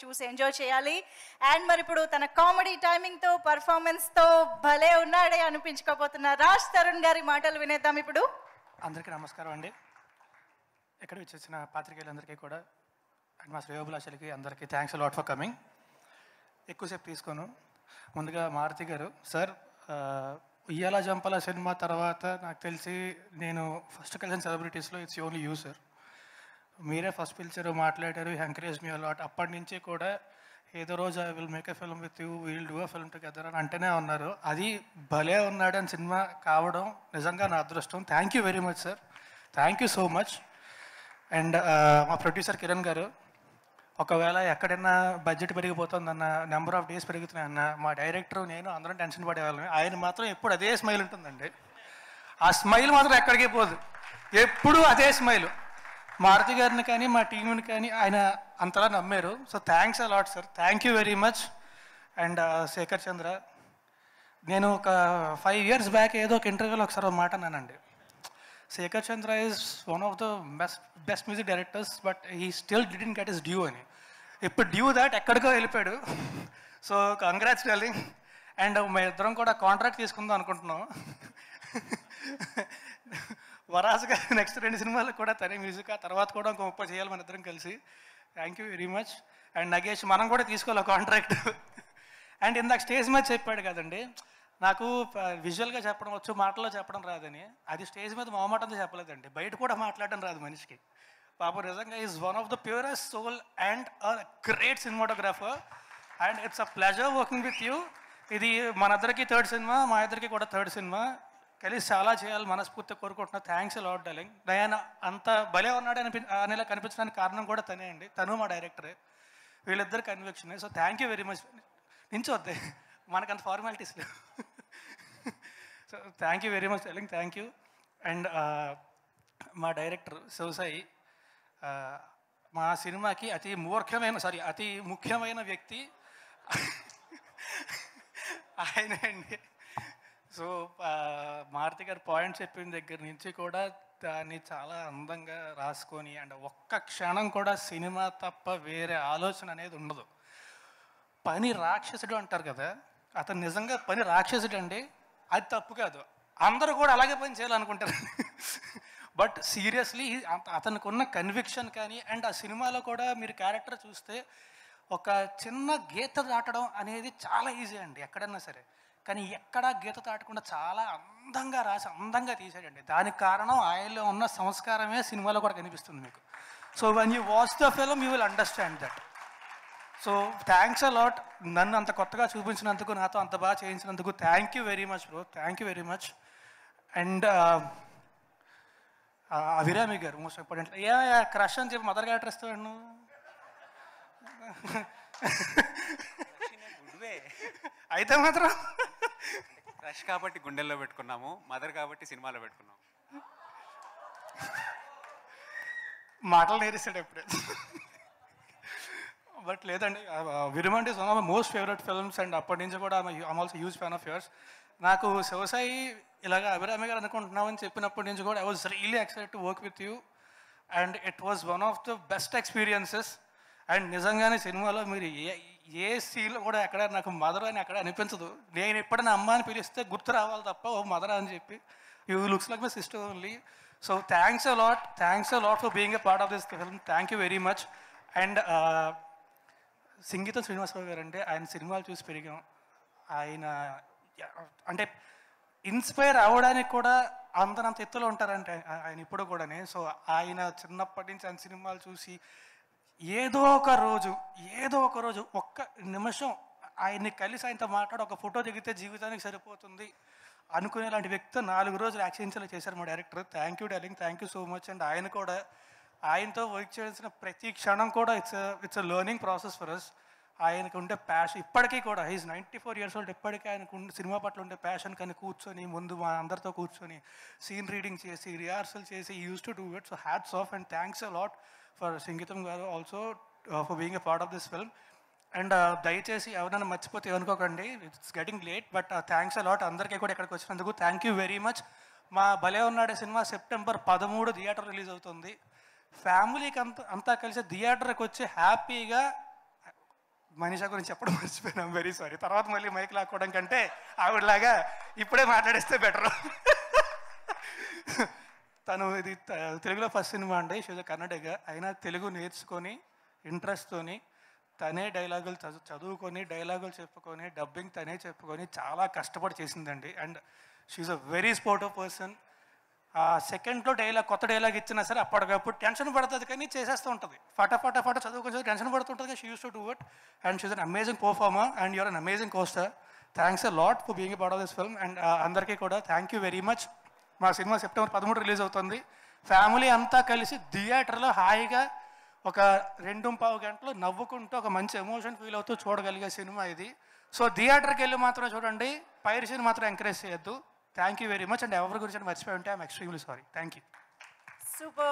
చూసి ఎంజాయ్ చేయాలి. అండ్ మరి ఇప్పుడు తన కామెడీ టైమింగ్తో పర్ఫార్మెన్స్తో భలే ఉన్నాడే అనిపించుకోబోతున్న రాజ్ తరుణ్ గారి మాటలు వినేద్దాం ఇప్పుడు. అందరికీ నమస్కారం అండి. ఇక్కడ వచ్చేసిన పాత్రికేయులందరికీ కూడా అండ్ మా శ్రేయోభిలాషులకి అందరికీ థ్యాంక్స్ లాట్ ఫర్ కమింగ్. ఎక్కువసేపు తీసుకోను. ముందుగా మారుతి గారు సార్, ఉయ్యాల జంపల సినిమా తర్వాత నాకు తెలిసి నేను ఫస్ట్ కలిసిన సెలబ్రిటీస్లో ఇట్స్ ఓన్లీ యూ సార్. మీరే ఫస్ట్ పిలిచారు, మాట్లాడారు, ఎంకరేజ్ మీ అలాట్. అప్పటి నుంచి కూడా ఏదో రోజు I will make a film with you, will do a film together అని అంటేనే ఉన్నారు. అది భలే ఉన్నాడని సినిమా కావడం నిజంగా నా అదృష్టం. Thank you very much sir, thank you so much. And మా ప్రొడ్యూసర్ కిరణ్ గారు, ఒకవేళ ఎక్కడైనా బడ్జెట్ పెరిగిపోతుందన్న, నెంబర్ ఆఫ్ డేస్ పెరుగుతున్నాయన్న, మా డైరెక్టర్ నేను అందరం టెన్షన్ పడేవాళ్ళం. ఆయన మాత్రం ఎప్పుడు అదే స్మైల్ ఉంటుందండి. ఆ స్మైల్ మాత్రం ఎక్కడికి పోదు, ఎప్పుడూ అదే స్మైల్. మారుతి గారిని కానీ మా టీంని కానీ ఆయన అంతలా నమ్మారు. So thanks a lot sir, thank you very much. And Shekhar Chandra, నేను ఒక 5 years బ్యాక్ ఏదో ఒక ఇంటర్వ్యూలో ఒకసారి మాట అన్నానండి, Shekhar Chandra is one of the best music directors but he still didn't get his due అని. ఇప్పుడు డ్యూ దాట్ ఎక్కడికో వెళ్ళిపోయాడు. So congrats darling. అండ్ మా ఇద్దరం కూడా కాంట్రాక్ట్ తీసుకుందాం అనుకుంటున్నాం. వరాజ్ గారు నెక్స్ట్ 2 సినిమాలకు కూడా తనే మ్యూజిక్, ఆ తర్వాత కూడా ఇంకో 30 చేయాలి మన ఇద్దరం కలిసి. Thank you very much. And Nagesh, మనం కూడా తీసుకోవాలి కాంట్రాక్ట్. అండ్ ఇందాక స్టేజ్ మీద చెప్పాడు కదండి, నాకు విజువల్గా చెప్పడం వచ్చు, మాటల్లో చెప్పడం రాదని. అది స్టేజ్ మీద మొహమాటంతో చెప్పలేదండి, బయట కూడా మాట్లాడడం రాదు మనిషికి. పాపం నిజంగా is one of the purest soul and a great cinematographer. And it's a pleasure working with you. ఇది మనందరికీ 3rd సినిమా, మా ఇద్దరికి కూడా 3rd సినిమా. కలిసి చాలా చేయాలి మనస్ఫూర్తిగా కోరుకుంటున్నా. Thanks lot darling. నేను అంత భలే ఉన్నాడు అనేలా కనిపించడానికి కారణం కూడా తనే అండి, తను మా డైరెక్టరే. వీళ్ళిద్దరు conviction. So thank you very much. నించొద్దే, మనకంత ఫార్మాలిటీస్ లేవు. So thank you very much darling, thank you. And మా డైరెక్టర్ శివసాయి, మా సినిమాకి అతి ముఖ్యమైన వ్యక్తి ఆయన అండి. సో మారుతి గారు పాయింట్ చెప్పిన దగ్గర నుంచి కూడా దాన్ని చాలా అందంగా రాసుకొని, అండ్ ఒక్క క్షణం కూడా సినిమా తప్ప వేరే ఆలోచన అనేది ఉండదు. పని రాక్షసుడు అంటారు కదా, అతను నిజంగా పని రాక్షసుడు అండి. అది తప్పు కాదు, అందరూ కూడా అలాగే పని చేయాలనుకుంటారు. బట్ సీరియస్లీ అతనికి ఉన్న కన్విక్షన్ కానీ, అండ్ ఆ సినిమాలో కూడా మీరు క్యారెక్టర్ చూస్తే ఒక చిన్న గీత దాటడం అనేది చాలా ఈజీ అండి ఎక్కడన్నా సరే. కానీ ఎక్కడా గీత దాటకుండా చాలా అందంగా రాసి అందంగా తీసాడండి. దానికి కారణం ఆయనలో ఉన్న సంస్కారమే సినిమాలో కూడా కనిపిస్తుంది మీకు. So when you watch the film you will understand that. So thanks a lot. నన్ను అంత కొత్తగా చూపించినందుకు, నాతో అంత బాగా చేయించినందుకు thank you very much bro, thank you very much. And Abhirami garu most important. Crush అని చెప్పి మదర్ క్యారెక్టర్ ఇస్తాడు నువ్వు. అయితే మాత్రం క్రష్ కాబట్టి గుండెల్లో పెట్టుకున్నాము, మదర్ కాబట్టి సినిమాలో పెట్టుకున్నాము. మాటలు నేర్స్తాడు ఎప్పుడే. బట్ లేదండి, Virumandi is one of my most favourite films. And అప్పటి నుంచి కూడా I'm also huge fan of yours. నాకు శివసాయి ఇలాగ అభిరామి గారు అనుకుంటున్నామని చెప్పినప్పటి నుంచి కూడా I was really excited to work with you. And it was one of the best experiences. And నిజంగానే సినిమాలో మీరు ఏ సీన్లో కూడా ఎక్కడ నాకు మదర్ అని ఎక్కడ అనిపించదు. నేను ఎప్పుడైనా అమ్మ అని పిలిస్తే గుర్తు రావాలి తప్ప ఓ మదర్ అని చెప్పి, you looks like my sister only. So thanks a lot for being a part of this film. Thank you very much. And సంగీతం శ్రీనివాసరావు గారు అంటే, ఆయన సినిమాలు చూసి పెరిగాం. ఆయన అంటే ఇన్స్పైర్ అవ్వడానికి కూడా అంతనంత ఎత్తులో ఉంటారంటే ఆయన ఇప్పుడు కూడానే. సో ఆయన చిన్నప్పటి నుంచి ఆయన సినిమాలు చూసి ఏదో ఒక రోజు ఒక్క నిమిషం ఆయన్ని కలిసి ఆయనతో మాట్లాడి ఒక ఫోటో దిగితే జీవితానికి సరిపోతుంది అనుకునేలాంటి వ్యక్తి 4 రోజులు యాక్సిడెంట్స్లో చేశారు మా డైరెక్టర్. Thank you darling, thank you so much. And ఆయనతో వర్క్ చేయాల్సిన ప్రతి క్షణం కూడా it's a learning process for us. ఆయనకు ఉండే ప్యాషన్ ఇప్పటికీ కూడా, హీజ్ 94 years old, ఇప్పటికీ ఆయనకు సినిమా పట్ల ఉండే ప్యాషన్ కానీ కూర్చొని ముందు మా అందరితో కూర్చొని సీన్ రీడింగ్ చేసి రిహార్సల్ చేసి use to do it. So hats off and thanks a lot for సంగీతం గారు also for being a part of this film. And దయచేసి ఎవరైనా మర్చిపోతే ఏమనుకోకండి, it's getting late. But thanks a lot అందరికీ కూడా ఇక్కడికి వచ్చినందుకు. Thank you very much. మా భలే ఉన్నాడే సినిమా September 13 థియేటర్ రిలీజ్ అవుతుంది. ఫ్యామిలీకి అంతా కలిసి థియేటర్కి వచ్చి హ్యాపీగా మనీషా గురించి చెప్పడం మర్చిపోయినా, వెరీ సారీ. తర్వాత మళ్ళీ మైక్ లాక్కోవడం కంటే ఆవిడలాగా ఇప్పుడే మాట్లాడేస్తే బెటర్. తను ఇది తెలుగులో ఫస్ట్ సినిమా అండి. షీజ్ కన్నడగ. అయినా తెలుగు నేర్చుకొని ఇంట్రెస్ట్తోని తనే డైలాగులు చదువుకొని డైలాగులు చెప్పుకొని డబ్బింగ్ తనే చెప్పుకొని చాలా కష్టపడి చేసిందండి. And she's a very sportive person. ఆ సెకండ్లో కొత్త డైలాగ్ ఇచ్చినా సరే అప్పటికప్పుడు టెన్షన్ పడుతుంది కానీ చేసేస్తూ ఉంటుంది. ఫట చదువుకొని టెన్షన్ పడుతుంటుంది. She uses to do it and she's an amazing performer and you're an amazing costar. Thanks a lot for being a part of this film. And అందరికీ కూడా థ్యాంక్ యూ వెరీ మచ్. మా సినిమా September 13 release అవుతుంది. Family అంతా కలిసి థియేటర్లో హాయిగా ఒక 2.5 గంటలు నవ్వుకుంటూ ఒక మంచి ఎమోషన్ ఫీల్ అవుతూ చూడగలిగే సినిమా ఇది. సో థియేటర్కి వెళ్ళి మాత్రం చూడండి, పైరసీని మాత్రం ఎంకరేజ్ చేయొద్దు. Thank you very much. And ఎవరి గురించి మర్చిపోయి ఉంటే I'm extremely sorry. Thank you. Super.